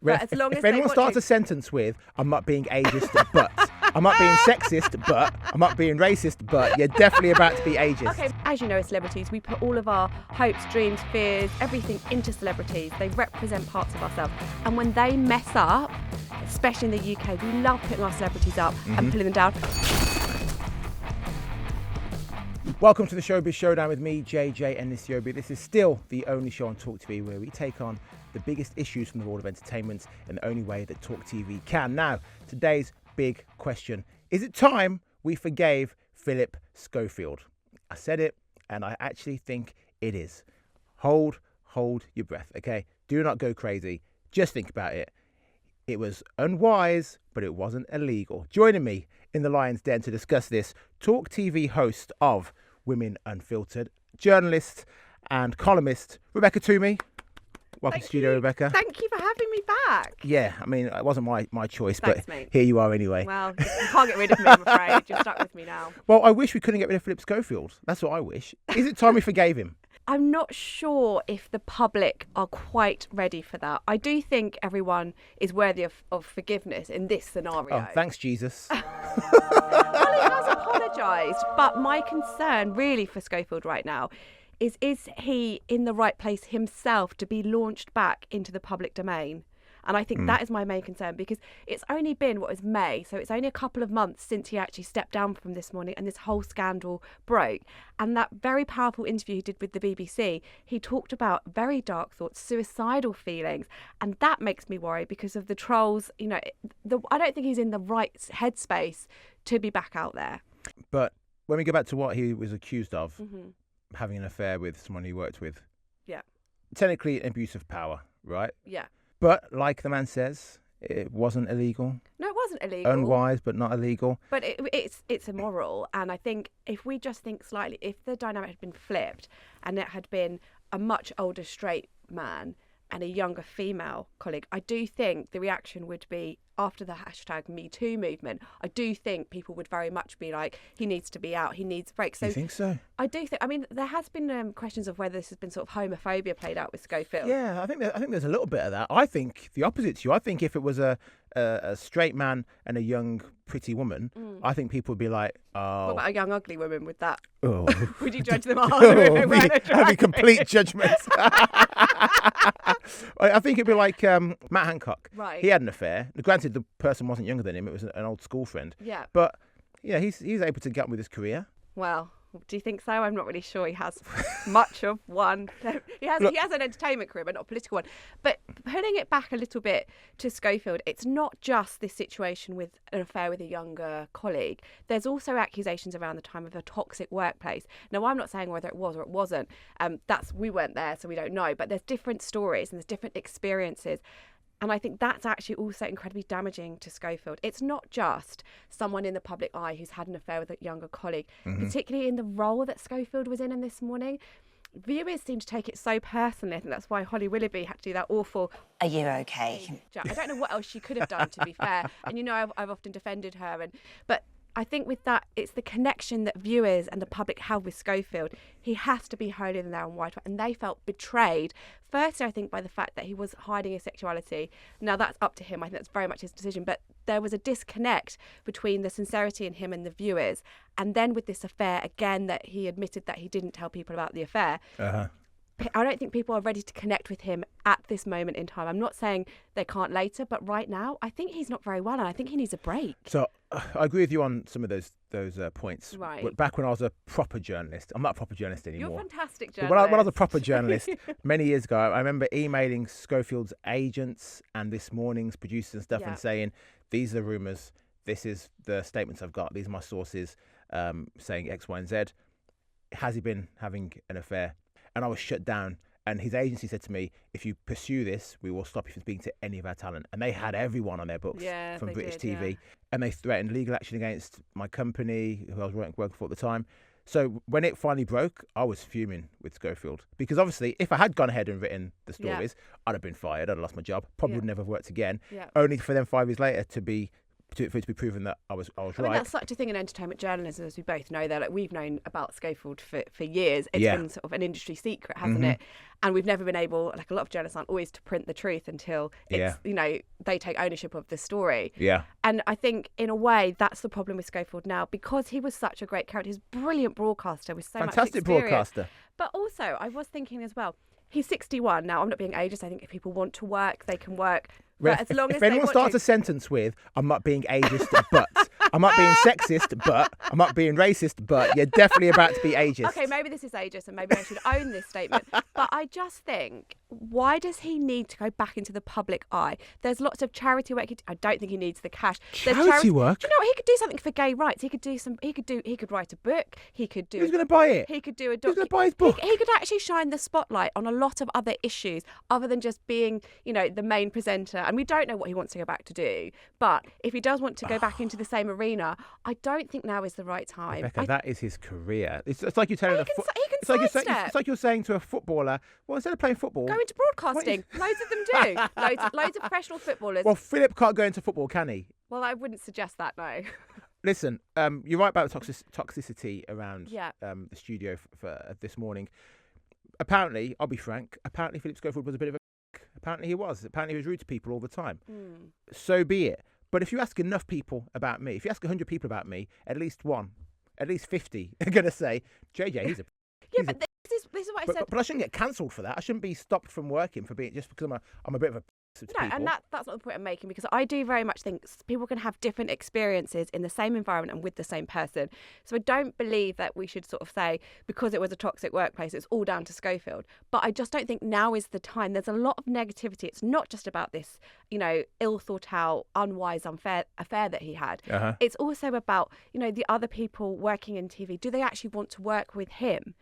But as long as if anyone starts a sentence with, I'm not being ageist, but I'm not being sexist, but I'm not being racist, but you're definitely about to be ageist. Okay, as you know, as celebrities, we put all of our hopes, dreams, fears, everything into celebrities. They represent parts of ourselves. And when they mess up, especially in the UK, we love putting our celebrities up and pulling them down. Welcome to the Showbiz Showdown with me, JJ Anisiobi. This is still the only show on TalkTV where we take on the biggest issues from the world of entertainment in the only way that TalkTV can. Now, today's big question. Is it time we forgave Phillip Schofield? I said it, and I actually think it is. Hold your breath, okay? Do not go crazy. Just think about it. It was unwise, but it wasn't illegal. Joining me in the Lion's Den to discuss this, TalkTV host of Women Unfiltered, journalist and columnist, Rebecca Twomey. Welcome to studio, Rebecca. Thank you for having me back. Yeah, I mean, it wasn't my choice, Thanks, but mate. Here you are anyway. Well, you can't get rid of me, I'm afraid. You're stuck with me now. Well, I wish we couldn't get rid of Phillip Schofield. That's what I wish. Is it time we forgave him? I'm not sure if the public are quite ready for that. I do think everyone is worthy of forgiveness in this scenario. Oh, thanks, Jesus. Well, he has apologised, but my concern really for Schofield right now is he in the right place himself to be launched back into the public domain? And I think that is my main concern, because it's only been, May, so it's only a couple of months since he actually stepped down from This Morning and this whole scandal broke. And that very powerful interview he did with the BBC, he talked about very dark thoughts, suicidal feelings, and that makes me worry because of the trolls. You know, I don't think he's in the right headspace to be back out there. But when we go back to what he was accused of, having an affair with someone he worked with, technically an abuse of power, right? Yeah. But like the man says, it wasn't illegal. No, it wasn't illegal. Unwise, but not illegal. But it's immoral. And I think if we just think slightly, if the dynamic had been flipped and it had been a much older straight man and a younger female colleague, I do think the reaction would be, after the #MeToo movement, I do think people would very much be like, he needs to be out, he needs a break. So you think so? I do think. I mean, there has been questions of whether this has been sort of homophobia played out with Schofield. Yeah, I think there's a little bit of that. I think the opposite to you. I think if it was a straight man and a young pretty woman, I think people would be like, oh. What about a young ugly woman with that? Oh. Would you judge them harder? That'd be complete judgment. I think it'd be like Matt Hancock. Right. He had an affair. Granted, the person wasn't younger than him. It was an old school friend. Yeah. But yeah, he's able to get on with his career. Well, do you think so? I'm not really sure he has much of one. He has an entertainment career, but not a political one. But putting it back a little bit to Schofield, it's not just this situation with an affair with a younger colleague. There's also accusations around the time of a toxic workplace. Now, I'm not saying whether it was or it wasn't. We weren't there, so we don't know. But there's different stories and there's different experiences. And I think that's actually also incredibly damaging to Schofield. It's not just someone in the public eye who's had an affair with a younger colleague, particularly in the role that Schofield was in This Morning. Viewers seem to take it so personally. I think that's why Holly Willoughby had to do that awful... Are you okay? I don't know what else she could have done, to be fair. And you know, I've often defended her. But I think with that, it's the connection that viewers and the public have with Schofield. He has to be holier than thou and whiter, and they felt betrayed. Firstly, I think by the fact that he was hiding his sexuality. Now, that's up to him. I think that's very much his decision. But there was a disconnect between the sincerity in him and the viewers. And then with this affair, again, that he admitted that he didn't tell people about the affair. I don't think people are ready to connect with him at this moment in time. I'm not saying they can't later, but right now, I think he's not very well, and I think he needs a break. So I agree with you on some of those points. Right. But back when I was a proper journalist, I'm not a proper journalist anymore. You're a fantastic journalist. When I was a proper journalist many years ago, I remember emailing Schofield's agents and This Morning's producers and stuff and saying, these are the rumours, this is the statements I've got, these are my sources saying X, Y, and Z. Has he been having an affair? And I was shut down. And his agency said to me, if you pursue this, we will stop you from speaking to any of our talent. And they had everyone on their books from British TV. And they threatened legal action against my company, who I was working for at the time. So when it finally broke, I was fuming with Schofield. Because obviously, if I had gone ahead and written the stories, I'd have been fired. I'd have lost my job. Probably would never have worked again. Only for them 5 years later to be for it to be proven that I was I right. mean, that's such a thing in entertainment journalism, as we both know. That we've known about Schofield for years. It's been sort of an industry secret, hasn't it? And we've never been able, like a lot of journalists aren't always, to print the truth until it's they take ownership of the story. Yeah. And I think in a way that's the problem with Schofield now, because he was such a great character. He's a brilliant broadcaster with so much experience. Fantastic broadcaster. But also, I was thinking as well, he's 61 now. I'm not being ageist. I think if people want to work, they can work. But as long as if anyone starts a sentence with, I'm not being ageist, but, I'm not being sexist, but, I'm not being racist, but, you're definitely about to be ageist. Okay, maybe this is ageist and maybe I should own this statement. But I just think, why does he need to go back into the public eye? There's lots of charity work. I don't think he needs the cash. Charity work? Do you know what? He could do something for gay rights. He could write a book. He could do. Who's going to buy it? He could do a Who's going to buy his book? He could actually shine the spotlight on a lot of other issues other than just being, the main presenter. And we don't know what he wants to go back to do. But if he does want to go back into the same arena, I don't think now is the right time. Rebecca, that is his career. It's like you're telling it's like you're saying to a footballer, well, instead of playing football, go into broadcasting. Loads of them do. Loads of professional footballers. Well, Phillip can't go into football, can he? Well, I wouldn't suggest that, no. Listen, you're right about the toxicity around the studio for this morning. Apparently, I'll be frank, Phillip Schofield was a bit of a apparently he was rude to people all the time. So be it. But if you ask enough people about me, if you ask 100 people about me, at least 50 are going to say, JJ, he's a... But this is what I said. But I shouldn't get cancelled for that. I shouldn't be stopped from working for being, just because I'm a bit of a... No, and that's not the point I'm making, because I do very much think people can have different experiences in the same environment and with the same person. So I don't believe that we should sort of say, because it was a toxic workplace, it's all down to Schofield. But I just don't think now is the time. There's a lot of negativity. It's not just about this, ill thought out, unwise, unfair affair that he had. It's also about, the other people working in TV. Do they actually want to work with him?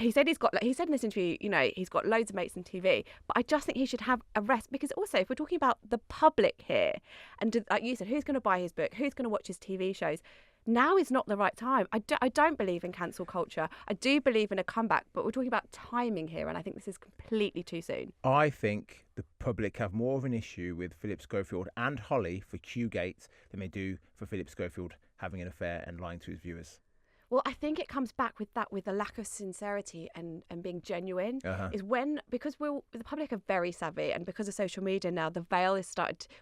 He said in this interview, he's got loads of mates in TV, but I just think he should have a rest, because also if we're talking about the public here, and like you said, who's going to buy his book, who's going to watch his TV shows, now is not the right time. I don't believe in cancel culture. I do believe in a comeback, but we're talking about timing here, and I think this is completely too soon. I think the public have more of an issue with Phillip Schofield and Holly for Qgate than they do for Phillip Schofield having an affair and lying to his viewers. Well, I think it comes back with the lack of sincerity and being genuine. Is because the public are very savvy, and because of social media now, the veil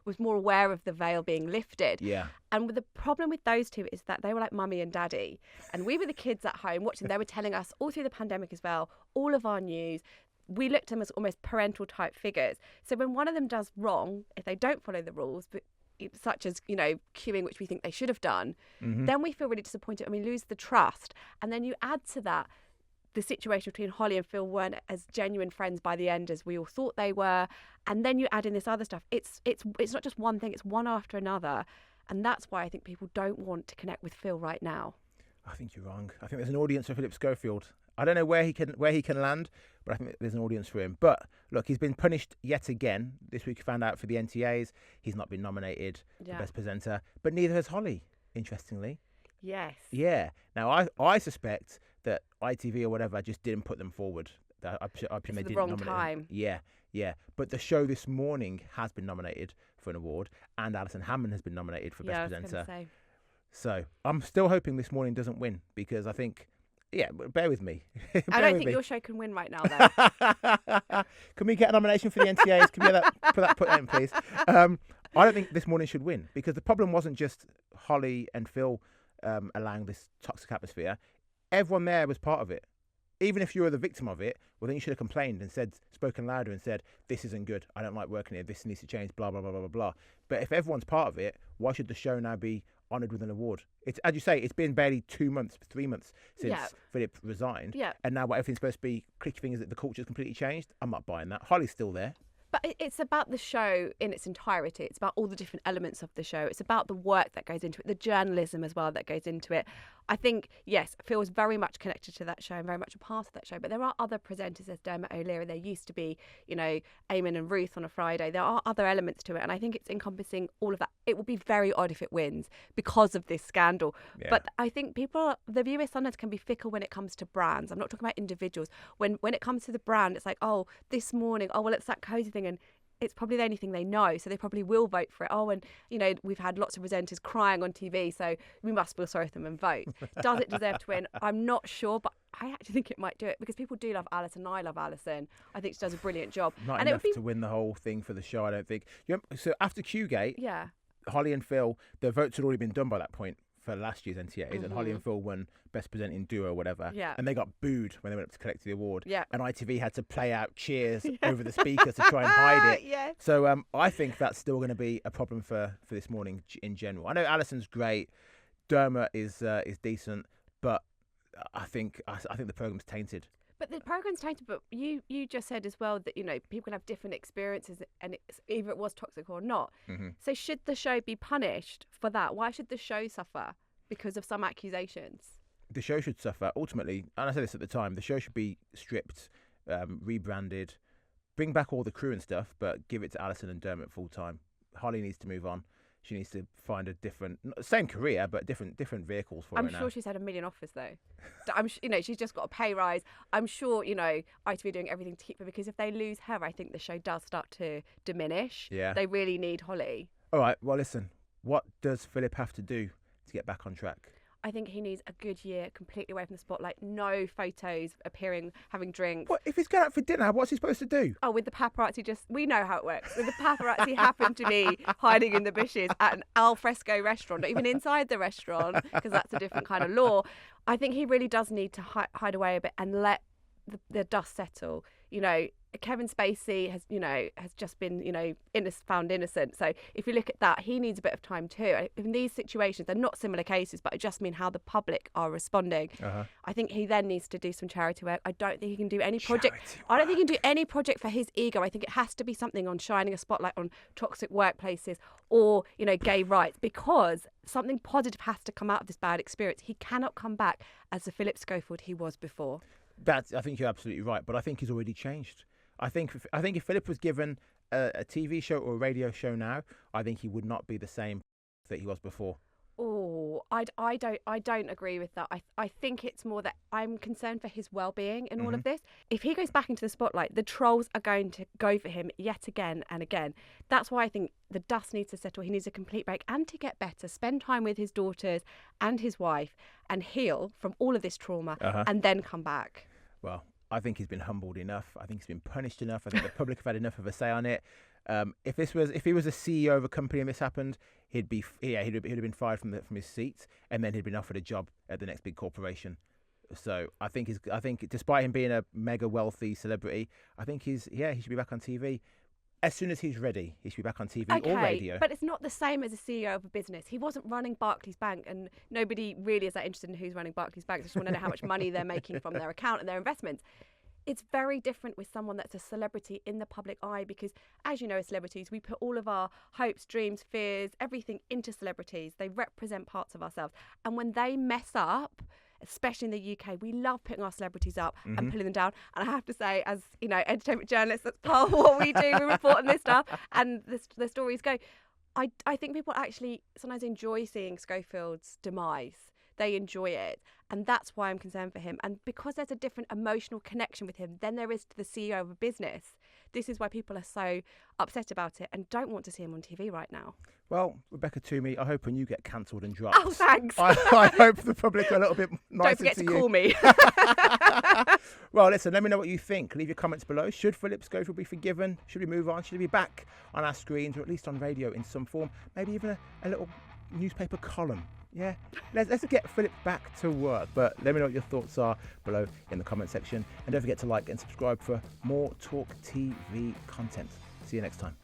was more aware of the veil being lifted. Yeah. And the problem with those two is that they were like mummy and daddy, and we were the kids at home watching. They were telling us all through the pandemic as well, all of our news. We looked at them as almost parental type figures. So when one of them does wrong, if they don't follow the rules, such as queuing, which we think they should have done, then we feel really disappointed and we lose the trust. And then you add to that the situation between Holly and Phil weren't as genuine friends by the end as we all thought they were, and then you add in this other stuff. It's not just one thing, it's one after another, and that's why I think people don't want to connect with Phil right now. I think you're wrong. I think there's an audience for Phillip Schofield. I don't know where he can land, but I think there's an audience for him. But look, he's been punished yet again. This week we found out for the NTAs, he's not been nominated for Best Presenter, but neither has Holly, interestingly. Yes. Yeah. Now, I suspect that ITV or whatever just didn't put them forward. I presume they didn't wrong nominate time. them. Yeah. But the show this morning has been nominated for an award, and Alison Hammond has been nominated for Best Presenter. So I'm still hoping this morning doesn't win, because I think... Yeah, bear with me. I don't think your show can win right now, though. Can we get a nomination for the NTAs? Can we put that in, please? I don't think this morning should win, because the problem wasn't just Holly and Phil allowing this toxic atmosphere. Everyone there was part of it. Even if you were the victim of it, well, then you should have complained and spoken louder and said, this isn't good, I don't like working here, this needs to change, blah, blah, blah, blah, blah, blah. But if everyone's part of it, why should the show now be honoured with an award? It's, as you say, it's been barely 3 months since Phillip resigned. Yeah. And now everything's supposed to be clicky fingers that the culture's completely changed. I'm not buying that. Holly's still there. But it's about the show in its entirety. It's about all the different elements of the show. It's about the work that goes into it, the journalism as well that goes into it. I think, yes, Phil was very much connected to that show and very much a part of that show. But there are other presenters, as Dermot O'Leary. There used to be, Eamon and Ruth on a Friday. There are other elements to it. And I think it's encompassing all of that. It will be very odd if it wins because of this scandal. Yeah. But I think the viewers sometimes can be fickle when it comes to brands. I'm not talking about individuals. When it comes to the brand, it's like, oh, this morning, oh, well, it's that cozy thing. And it's probably the only thing they know, so they probably will vote for it. Oh, and we've had lots of presenters crying on TV, so we must feel sorry for them and vote. Does it deserve to win? I'm not sure, but I actually think it might do it because people do love Alison. I love Alison. I think she does a brilliant job. Not and enough to win the whole thing for the show, I don't think. So after Q-Gate, yeah, Holly and Phil, the votes had already been done by that point for last year's NTAs, and Holly and Phil won Best Presenting Duo or whatever. Yeah. And they got booed when they went up to collect the award. Yeah. And ITV had to play out cheers over the speakers to try and hide it. Yeah. So I think that's still going to be a problem for this morning in general. I know Alison's great, Dermot is decent, but I think the programme's tainted. But the programme's tainted, but you just said as well that, people can have different experiences and either it was toxic or not. Mm-hmm. So should the show be punished for that? Why should the show suffer because of some accusations? The show should suffer. Ultimately, and I said this at the time, the show should be stripped, rebranded, bring back all the crew and stuff, but give it to Alison and Dermot full time. Holly needs to move on. She needs to find a same career, but different vehicles for her now. I'm sure she's had a million offers though. She's just got a pay rise. I'm sure, ITV are doing everything to keep her, because if they lose her, I think the show does start to diminish. Yeah. They really need Holly. All right. Well, listen. What does Phillip have to do to get back on track? I think he needs a good year completely away from the spotlight. No photos appearing, having drinks. What if he's going out for dinner? What's he supposed to do? Oh, with the paparazzi, we know how it works. With the paparazzi happened to be hiding in the bushes at an al fresco restaurant, not even inside the restaurant, because that's a different kind of law. I think he really does need to hide away a bit and let the dust settle. Kevin Spacey has just been, found innocent. So if you look at that, he needs a bit of time too. In these situations, they're not similar cases, but I just mean how the public are responding. I think he then needs to do some charity work. I don't think he can do any project. I don't think he can do any project for his ego. I think it has to be something on shining a spotlight on toxic workplaces or, gay rights, because something positive has to come out of this bad experience. He cannot come back as the Phillip Schofield he was before. I think you're absolutely right, but I think he's already changed. I think if Phillip was given a TV show or a radio show now, I think he would not be the same that he was before. Oh, I don't agree with that. I think it's more that I'm concerned for his well-being in all of this. If he goes back into the spotlight, the trolls are going to go for him yet again and again. That's why I think the dust needs to settle. He needs a complete break and to get better, spend time with his daughters and his wife and heal from all of this trauma and then come back. Well, I think he's been humbled enough. I think he's been punished enough. I think the public have had enough of a say on it. If he was a CEO of a company and this happened, he'd have been fired from his seat, and then he'd been offered a job at the next big corporation. So I think despite him being a mega wealthy celebrity, I think he should be back on TV. As soon as he's ready, he should be back on TV or radio. But it's not the same as a CEO of a business. He wasn't running Barclays Bank, and nobody really is that interested in who's running Barclays Bank. They just want to know how much money they're making from their account and their investments. It's very different with someone that's a celebrity in the public eye, because, as you know, as celebrities, we put all of our hopes, dreams, fears, everything into celebrities. They represent parts of ourselves. And when they mess up, especially in the UK, we love putting our celebrities up and pulling them down. And I have to say, as entertainment journalists, that's part of what we do. We report on this stuff, and the stories go. I think people actually sometimes enjoy seeing Schofield's demise. They enjoy it, and that's why I'm concerned for him. And because there's a different emotional connection with him than there is to the CEO of a business, this is why people are so upset about it and don't want to see him on TV right now. Well, Rebecca Twomey, I hope when you get cancelled and dropped. Oh, thanks. I hope the public are a little bit nicer to you. Don't forget to call me. Well, listen, let me know what you think. Leave your comments below. Should Phillip Schofield be forgiven? Should we move on? Should he be back on our screens, or at least on radio in some form? Maybe even a little newspaper column. Yeah, let's get Phillip back to work. But let me know what your thoughts are below in the comment section. And don't forget to like and subscribe for more Talk TV content. See you next time.